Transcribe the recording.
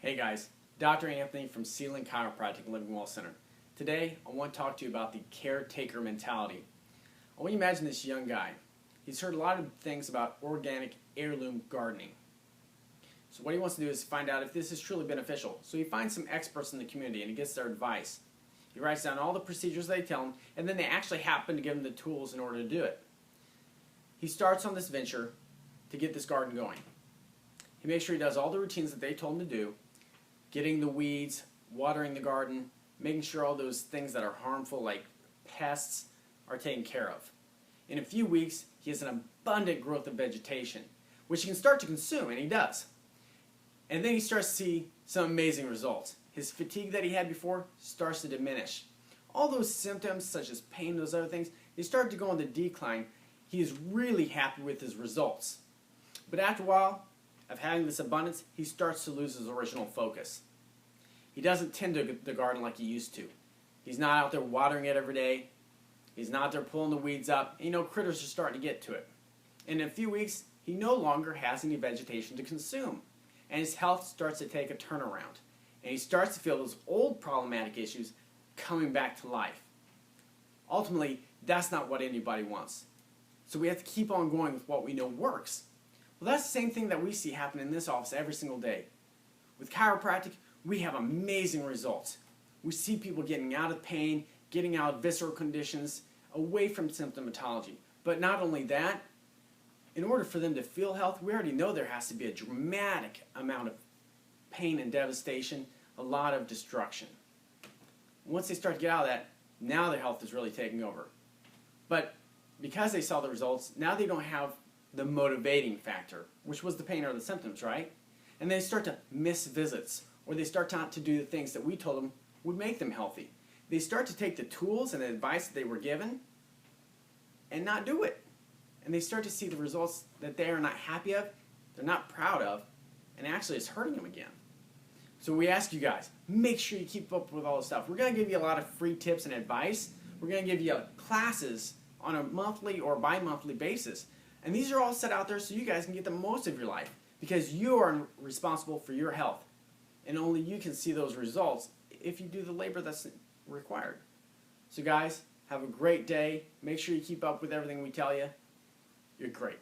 Hey guys, Dr. Anthony from Seland Chiropractic Living Well Center. Today I want to talk to you about the caretaker mentality. I want you to imagine this young guy. He's heard a lot of things about organic heirloom gardening. So what he wants to do is find out if this is truly beneficial. So he finds some experts in the community and he gets their advice. He writes down all the procedures they tell him, and then they actually happen to give him the tools in order to do it. He starts on this venture to get this garden going. He makes sure he does all the routines that they told him to do, getting the weeds, watering the garden, making sure all those things that are harmful like pests are taken care of. In a few weeks, he has an abundant growth of vegetation, which he can start to consume, and he does. And then he starts to see some amazing results. His fatigue that he had before starts to diminish. All those symptoms, such as pain, those other things, they start to go on the decline. He is really happy with his results. But after a while of having this abundance, he starts to lose his original focus. He doesn't tend to the garden like he used to. He's not out there watering it every day. He's not out there pulling the weeds up. And, critters are starting to get to it. And in a few weeks, he no longer has any vegetation to consume. And his health starts to take a turnaround. And he starts to feel those old problematic issues coming back to life. Ultimately, that's not what anybody wants. So we have to keep on going with what we know works. Well, that's the same thing that we see happen in this office every single day. With chiropractic, we have amazing results. We see people getting out of pain, getting out of visceral conditions, away from symptomatology. But not only that, in order for them to feel health, we already know there has to be a dramatic amount of pain and devastation, a lot of destruction. Once they start to get out of that, now their health is really taking over. But because they saw the results, now they don't have the motivating factor, which was the pain or the symptoms, right? And they start to miss visits, or they start not to do the things that we told them would make them healthy. They start to take the tools and the advice that they were given and not do it. And they start to see the results that they are not happy of, they're not proud of, and actually it's hurting them again. So we ask you guys, make sure you keep up with all this stuff. We're going to give you a lot of free tips and advice. We're going to give you classes on a monthly or bi-monthly basis. And these are all set out there so you guys can get the most of your life, because you are responsible for your health. And only you can see those results if you do the labor that's required. So guys, have a great day. Make sure you keep up with everything we tell you. You're great.